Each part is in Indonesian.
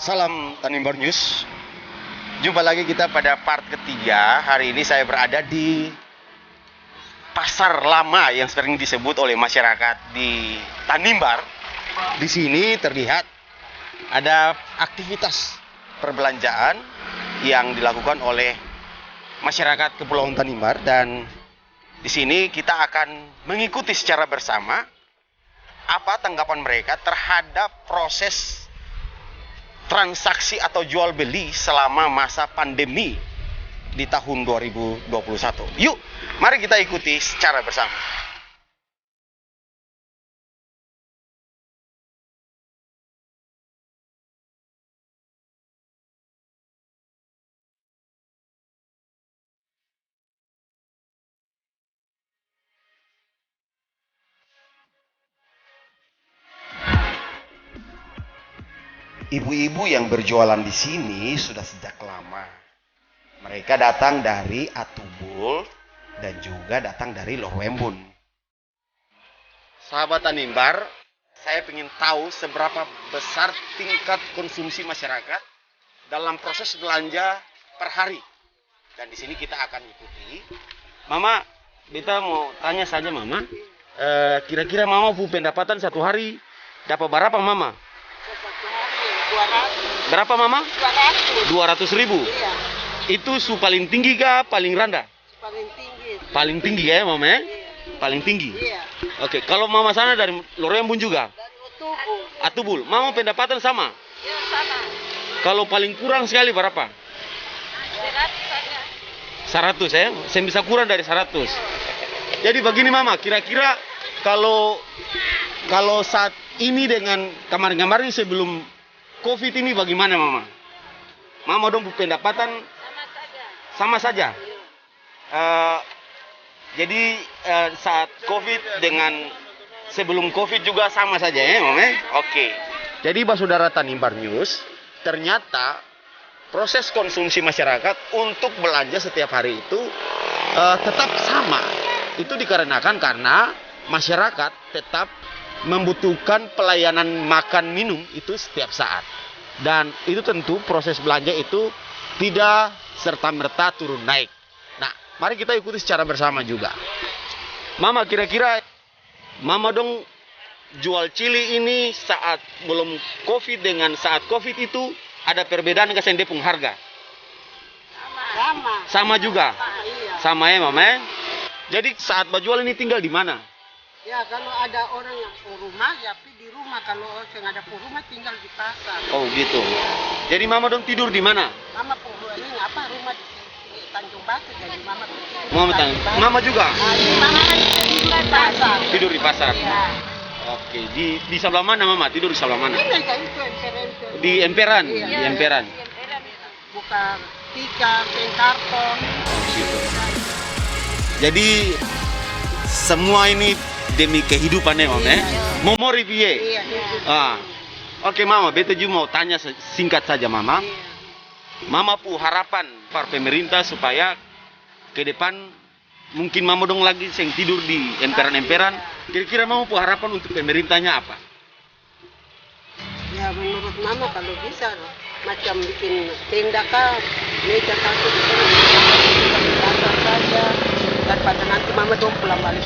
Salam Tanimbar News. Jumpa lagi kita pada part ketiga. Hari ini saya berada di pasar lama yang sering disebut oleh masyarakat di Tanimbar. Di sini terlihat ada aktivitas perbelanjaan yang dilakukan oleh masyarakat Kepulauan Tanimbar, dan di sini kita akan mengikuti secara bersama apa tanggapan mereka terhadap proses transaksi atau jual beli selama masa pandemi di tahun 2021. Yuk, mari kita ikuti secara bersama. Ibu-ibu yang berjualan di sini sudah sejak lama. Mereka datang dari Atubul dan juga datang dari Lohwembun. Sahabat Tanimbar, saya ingin tahu seberapa besar tingkat konsumsi masyarakat dalam proses belanja per hari. Dan di sini kita akan ikuti. Mama, beta mau tanya saja Mama. Kira-kira Mama punya pendapatan satu hari dapat berapa Mama? Berapa Mama? 200.000. Iya. Itu su paling tinggi kah paling rendah? Paling tinggi. Paling tinggi ya Mama ya? Iya. Paling tinggi. Iya. Oke, kalau Mama sana dari Lohwembun juga? Dari Atubul. Atubul. Mama pendapatan sama? Ya sama. Kalau paling kurang sekali berapa? 100 saja. 100 ya? Saya bisa kurang dari 100. Jadi begini Mama, kira-kira kalau saat ini dengan kemarin-kemarin sebelum COVID ini bagaimana Mama? Mama dong pendapatan sama saja. Jadi saat COVID dengan sebelum COVID juga sama saja ya Mama? Oke. Jadi Saudara Tanimbar News, ternyata proses konsumsi masyarakat untuk belanja setiap hari itu tetap sama. Itu dikarenakan karena masyarakat tetap membutuhkan pelayanan makan minum itu setiap saat. Dan itu tentu proses belanja itu tidak serta-merta turun naik. Nah, mari kita ikuti secara bersama juga. Mama, kira-kira Mama dong jual cili ini saat belum COVID dengan saat COVID itu ada perbedaan nggak sendepung harga? Sama. Sama juga? Iya. Sama ya Mama ya? Jadi saat berjual ini tinggal di mana? Ya kalau ada orang yang ke rumah ya di rumah, kalau yang ada ke rumah tinggal di pasar. Oh gitu. Jadi Mama dong tidur di mana? Mama ini rumah di Tanjung Batu, jadi Mama tidur. Mama juga? Ini Mama kan tidur di pasar. Tidur di pasar. Iya. Oke, di sebelah mana Mama? Tidur di sebelah mana? Ini kayak itu emperan. Di emperan, Iya. di emperan. Bukan tikar, karton. Gitu. Jadi semua ini demi kehidupannya Mama ya? Momori piye? Iya. Oke Mama, beta juga mau tanya singkat saja Mama. Iya. Mama pu harapan para pemerintah supaya ke depan mungkin Mama dong lagi yang tidur di emperan-emperan. Kira-kira Mama pu harapan untuk pemerintahnya apa? Ya menurut Mama kalau bisa macam bikin tenda kah, meja satu di pasar saja, daripada nanti Mama dong pulang balik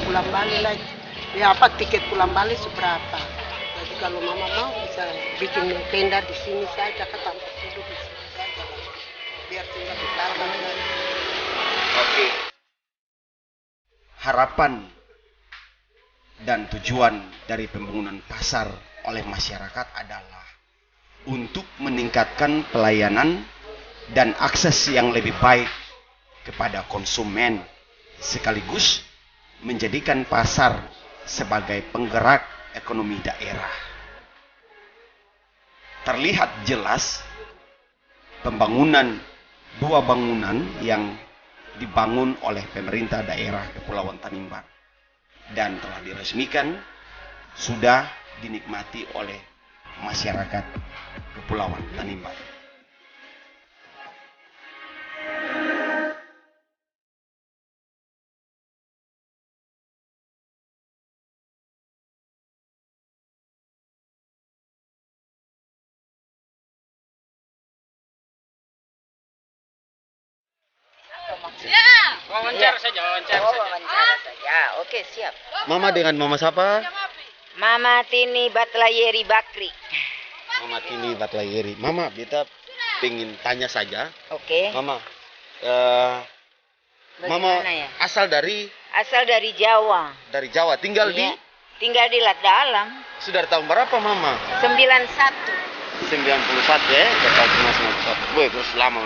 lagi. Ya tiket pulang balik seberapa? Jadi kalau Mama mau bisa bikin tenda di sini saja, kata tidur di sini saja, biar tinggal di pasar. Oke. Harapan dan tujuan dari pembangunan pasar oleh masyarakat adalah untuk meningkatkan pelayanan dan akses yang lebih baik kepada konsumen, sekaligus menjadikan pasar sebagai penggerak ekonomi daerah. Terlihat jelas dua bangunan yang dibangun oleh pemerintah daerah Kepulauan Tanimbar dan telah diresmikan, sudah dinikmati oleh masyarakat Kepulauan Tanimbar. Wawancara saja, wawancara saja. Wawancara saja. Oke, siap. Mama dengan Mama siapa? Mama Tini Batlayeri Bakri. Mama Tini Batlayeri. Mama, kita pengen tanya saja. Oke. Mama, Bagaimana ya? asal dari Jawa. Jawa. Tinggal Iya. Tinggal di Lat Dalam. sudah tahun berapa, Mama? 91. 91 ya, total cuma 91. Boy, terus lama.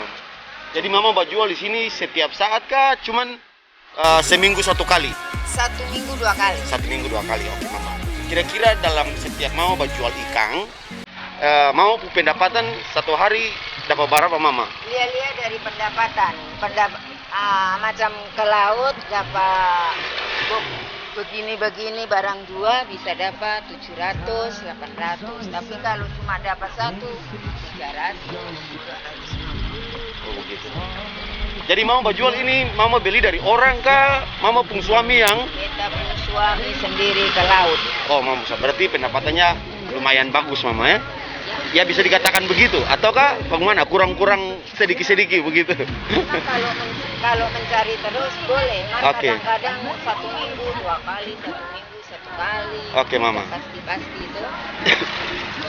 Jadi Mama jual di sini setiap saat kah? Cuman seminggu satu kali? 1 minggu 2 kali. 1 minggu 2 kali, oke Mama. Kira-kira dalam setiap Mama jual ikan, Mama pendapatan satu hari dapat berapa, Mama? Lihat-lihat dari pendapatan. Macam ke laut dapat begini-begini barang 2 bisa dapat 700, 800. Tapi kalau cuma dapat 1, 300. Oh begitu. Jadi Mama jual ini, Mama beli dari orang kah? Mama pun suami yang? Kita pun suami sendiri ke laut. Oh Mama, berarti pendapatannya lumayan bagus Mama ya? Ya bisa dikatakan begitu, ataukah bagaimana? Kurang-kurang sedikit-sedikit begitu? Kalau mencari terus boleh, Oke. kadang-kadang 1 minggu 2 kali, 1 minggu 1 kali. Oke, Mama. Pasti itu.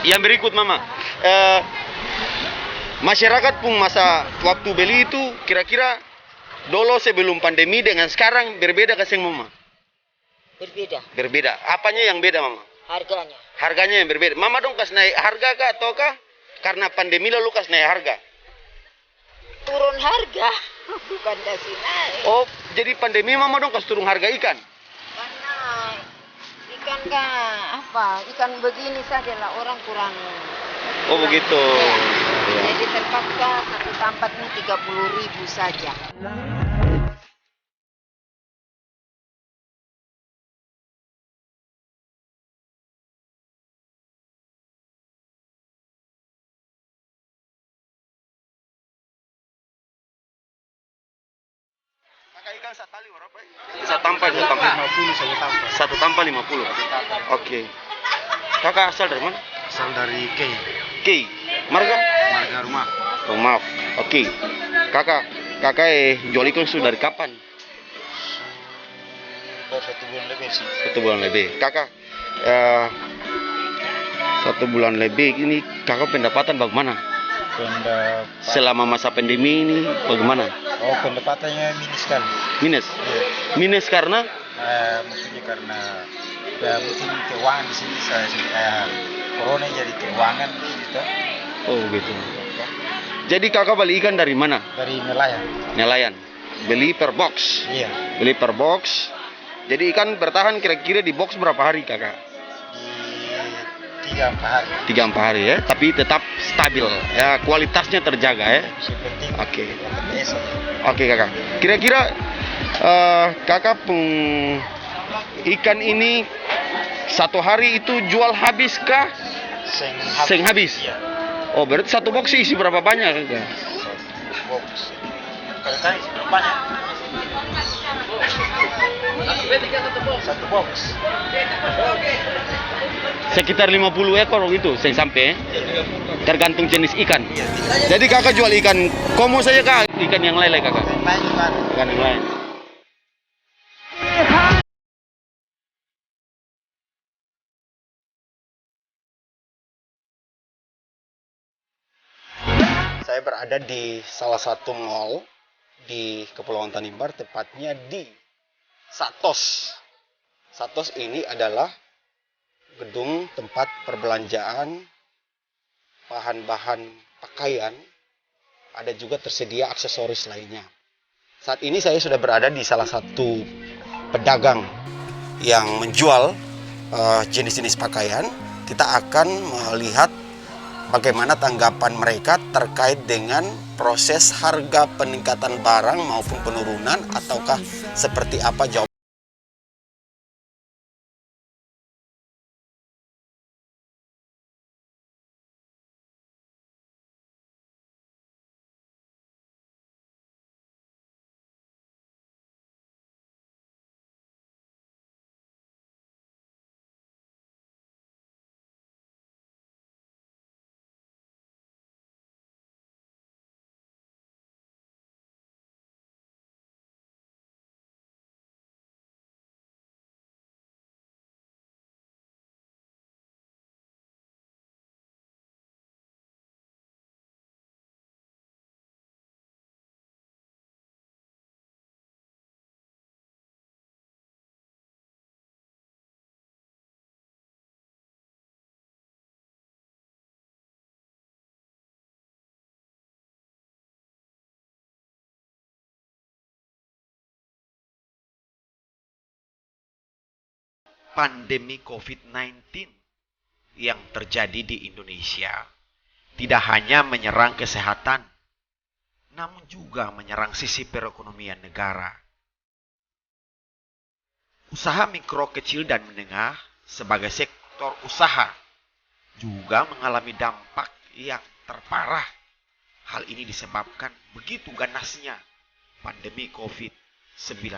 Yang berikut Mama, masyarakat pun masa waktu beli itu kira-kira dulu sebelum pandemi dengan sekarang berbeda ke sing Mama? Berbeda. Berbeda. Apanya yang beda Mama? Harganya. Harganya yang berbeda. Mama dong kasih naik harga kah ataukah karena pandemi lalu kasih naik harga? Turun harga, bukan kasih naik. Oh, jadi pandemi Mama dong kasih turun harga ikan? Karena ikan ikan begini saja lah orang kurang. Oh begitu. Ya. Jadi terpaksa satu tempat ini 30.000 saja. Ikan satu tali berapa? Satu tampal 50 satu tampal. Satu tampal 50. Oke. Kakak asal dari mana? Asal dari Kei. Kei. Marga? Marga rumah. Oh maaf. Oke. Kakak jual ikan sudah dari kapan? Sudah 1 bulan lebih sih. 1 bulan lebih. Kakak 1 bulan lebih ini kakak pendapatan bagaimana? Selama masa pandemi ini bagaimana? Oh, pendapatannya minus sekali. Minus? Iya. Minus karena? Mungkin karena mungkin keuangan di sini corona jadi keuangan gitu. Oh gitu. Jadi kakak beli ikan dari mana? Dari nelayan. Nelayan. Beli per box? Iya. Beli per box. Jadi ikan bertahan kira-kira di box berapa hari kakak? Di 3-4 hari. 3-4 hari ya, tapi tetap stabil ya, kualitasnya terjaga ya. Oke. Oke kakak. Kira-kira kakak pun ikan ini satu hari itu jual habis kah? Seng habis. Iya. Oh berarti satu box isi berapa banyak kakak? Satu box. Kalau tadi belum banyak. Satu box. Sekitar 50 ekor gitu, saya sampai. Tergantung jenis ikan. Jadi kakak jual ikan komo saja kak, ikan yang lele kakak. Ikan yang lain. Saya berada di salah satu mall di Kepulauan Tanimbar, tepatnya di Satos. Satos ini adalah gedung tempat perbelanjaan bahan-bahan pakaian, ada juga tersedia aksesoris lainnya. Saat ini saya sudah berada di salah satu pedagang yang menjual jenis-jenis pakaian. Kita akan melihat bagaimana tanggapan mereka terkait dengan proses harga peningkatan barang maupun penurunan, ataukah seperti apa jawaban. pandemi COVID-19 yang terjadi di Indonesia tidak hanya menyerang kesehatan, namun juga menyerang sisi perekonomian negara. Usaha mikro, kecil, dan menengah sebagai sektor usaha juga mengalami dampak yang terparah. Hal ini disebabkan begitu ganasnya pandemi COVID-19.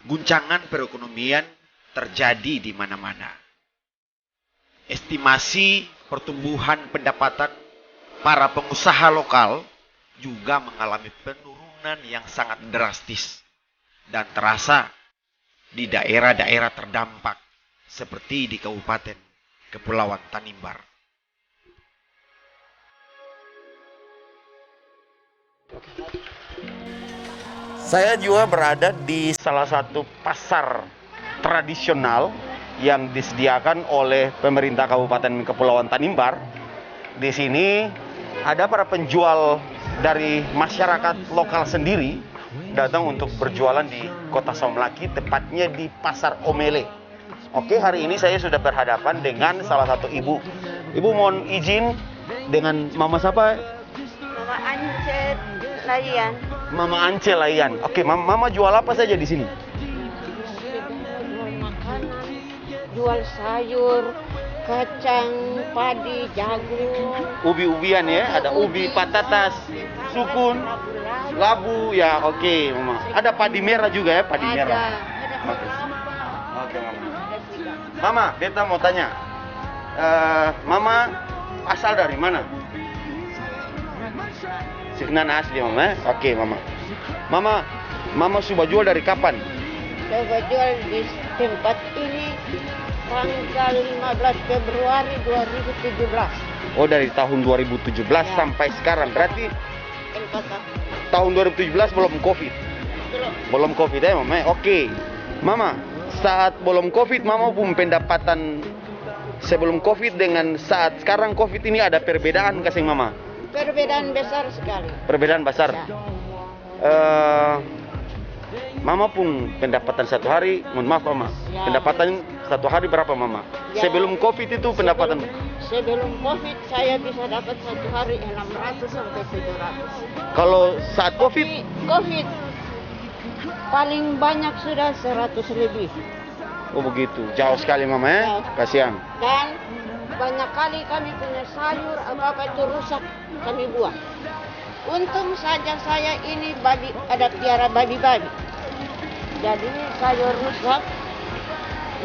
Guncangan perekonomian terjadi di mana-mana. Estimasi pertumbuhan pendapatan para pengusaha lokal juga mengalami penurunan yang sangat drastis dan terasa di daerah-daerah terdampak seperti di Kabupaten Kepulauan Tanimbar. Saya juga berada di salah satu pasar tradisional yang disediakan oleh pemerintah Kabupaten Kepulauan Tanimbar. Di sini ada para penjual dari masyarakat lokal sendiri datang untuk berjualan di Kota Somlaki, tepatnya di Pasar Omele. Oke, hari ini saya sudah berhadapan dengan salah satu ibu. Ibu mohon izin dengan Mama siapa? Mama Ance Layan. Mama Ance Layan. Oke, Mama jual apa saja di sini? Jual makanan, jual sayur, kacang, padi, jagung. Ubi-ubian ya, ada ubi, patatas, sukun, labu ya. Oke, Mama. Ada padi merah juga ya, padi merah. Oke. Oke, Mama. Mama, beta mau tanya. Mama asal dari mana? Signan asli, Mama. Oke, Mama. Mama sudah jual dari kapan? Saya jual di tempat ini tanggal 15 Februari 2017. Oh, dari tahun 2017 Ya. sampai sekarang. Berarti 4 tahun. tahun 2017 belum Covid. Belum Covid ya, Mama. Oke. Mama, saat belum Covid, Mama pun pendapatan sebelum Covid dengan saat sekarang Covid ini ada perbedaan kasih Mama? Perbedaan besar sekali. Perbedaan besar. Ya. Mama pun pendapatan satu hari, mohon maaf Mama. Ya. Pendapatan satu hari berapa Mama? Ya. Sebelum Covid itu pendapatan. Sebelum Covid saya bisa dapat satu hari 600 sampai 700. Kalau saat Covid, Tapi Covid paling banyak sudah 100 lebih. oh begitu. Jauh sekali Mama ya. Jauh. Kasihan. Dan banyak kali kami punya sayur apa itu rusak kami buang. Untung saja saya ini ada piara babi-babi. Jadi sayur rusak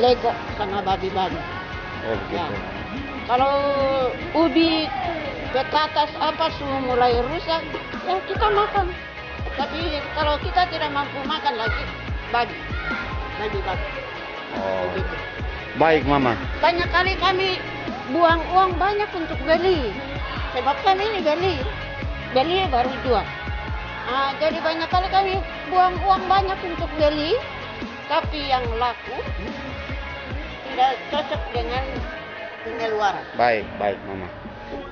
lega sama babi-babi. Oh Ya. begitu. Kalau ubi, petatas apa semua mulai rusak, ya kita makan. Tapi kalau kita tidak mampu makan lagi, babi. Oh. Begitu. Baik Mama. Banyak kali kami buang uang banyak untuk beli. Sebab kami ini beli baru jual. Jadi banyak kali kami buang uang banyak untuk beli, tapi yang laku tidak cocok dengan pengeluaran. Baik Mama.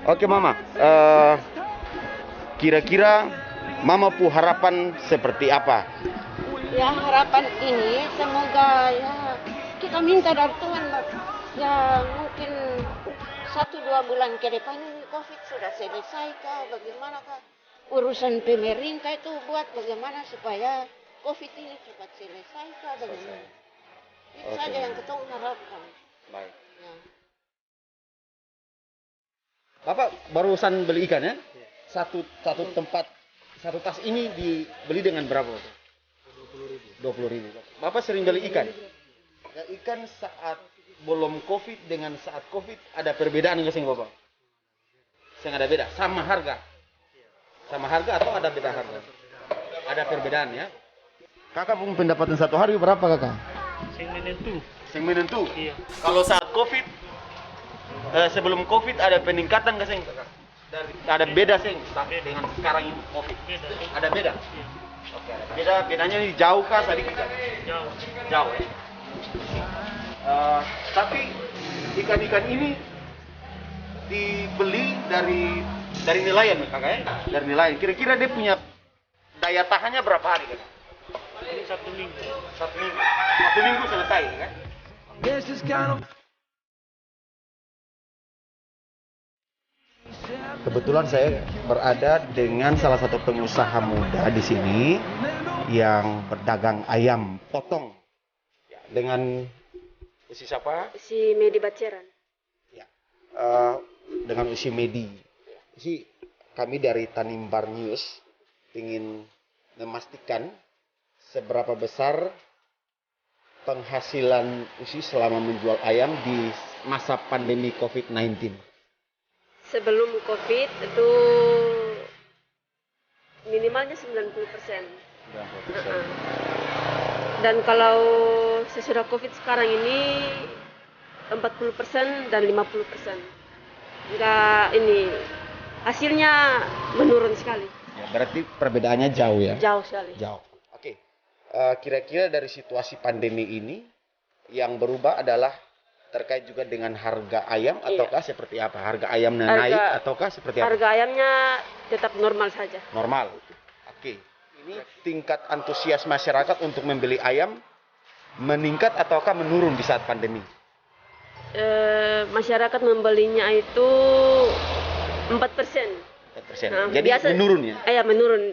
Oke Mama, kira-kira Mama pu harapan seperti apa? Ya harapan ini semoga ya kita minta dari Tuhan ya mungkin 1-2 bulan ke depan ini Covid sudah selesai kah? Bagaimanakah urusan pemerintah itu buat bagaimana supaya Covid ini cepat selesai kah? Bagaimana? Itu Oke. saja yang kita harapkan. Baik. Ya. Bapak barusan beli ikan ya? Satu tempat, satu tas ini dibeli dengan berapa? 20.000. Bapak sering beli ikan? Ya, ikan saat belum Covid dengan saat Covid ada perbedaan nggak sih Bapak? Saya ada beda, sama harga? Sama harga atau ada beda harga? Ada perbedaan ya? Kakak pun pendapatan satu hari berapa kakak? Sing menentu. Iya. Kalau saat Covid, sebelum Covid ada peningkatan nggak sih kakak? Ada beda sih dengan sekarang ini Covid? Ada beda? Oke, ada beda. Bedanya ini jauh kah sedikit? Jauh ya. Tapi ikan-ikan ini dibeli dari nelayan kakak ya? Dari nelayan. Kira-kira dia punya daya tahannya berapa hari kakak? Ini 1 minggu. 1 minggu. 1 minggu selesai kan? Kebetulan saya berada dengan salah satu pengusaha muda di sini yang berdagang ayam potong. Ya, dengan usi siapa? Si Medi Baceran. Ya, dengan usi Medi. Usi, kami dari Tanimbar News ingin memastikan seberapa besar penghasilan usi selama menjual ayam di masa pandemi COVID-19. Sebelum COVID itu minimalnya 90%. Dan kalau sesudah COVID sekarang ini 40% dan 50%. Enggak ini hasilnya menurun sekali. Ya, berarti perbedaannya jauh ya? Jauh sekali. Jauh. Oke. Kira-kira dari situasi pandemi ini yang berubah adalah terkait juga dengan harga ayam ataukah seperti apa? Harga ayamnya naik ataukah seperti apa? Harga ayamnya tetap normal saja. Normal. Oke. Ini tingkat antusias masyarakat untuk membeli ayam meningkat ataukah menurun di saat pandemi? Masyarakat membelinya itu 4%. 4%. Nah, jadi biasa, menurun ya? Iya menurun.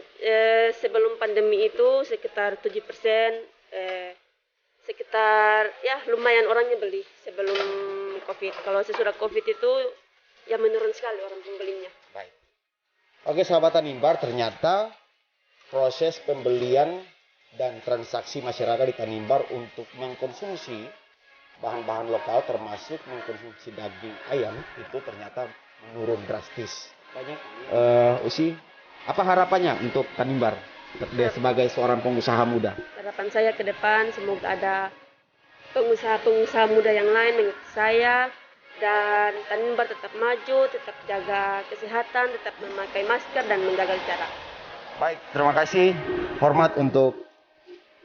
Sebelum pandemi itu sekitar 7%. Sekitar ya lumayan orangnya beli sebelum COVID. Kalau sesudah COVID itu ya menurun sekali orang pembelinya. Baik. Oke sahabat Tanimbar, ternyata proses pembelian dan transaksi masyarakat di Tanimbar untuk mengkonsumsi bahan-bahan lokal termasuk mengkonsumsi daging ayam itu ternyata menurun drastis. Usi, apa harapannya untuk Tanimbar sebagai seorang pengusaha muda? Harapan saya ke depan semoga ada pengusaha-pengusaha muda yang lain mengikuti saya dan Tanimbar tetap maju, tetap jaga kesehatan, tetap memakai masker dan menjaga jarak. Baik, terima kasih. Hormat untuk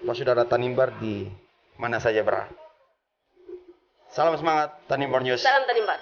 saudara Tanimbar di mana saja berada. Salam semangat Tanimbar News. Salam Tanimbar.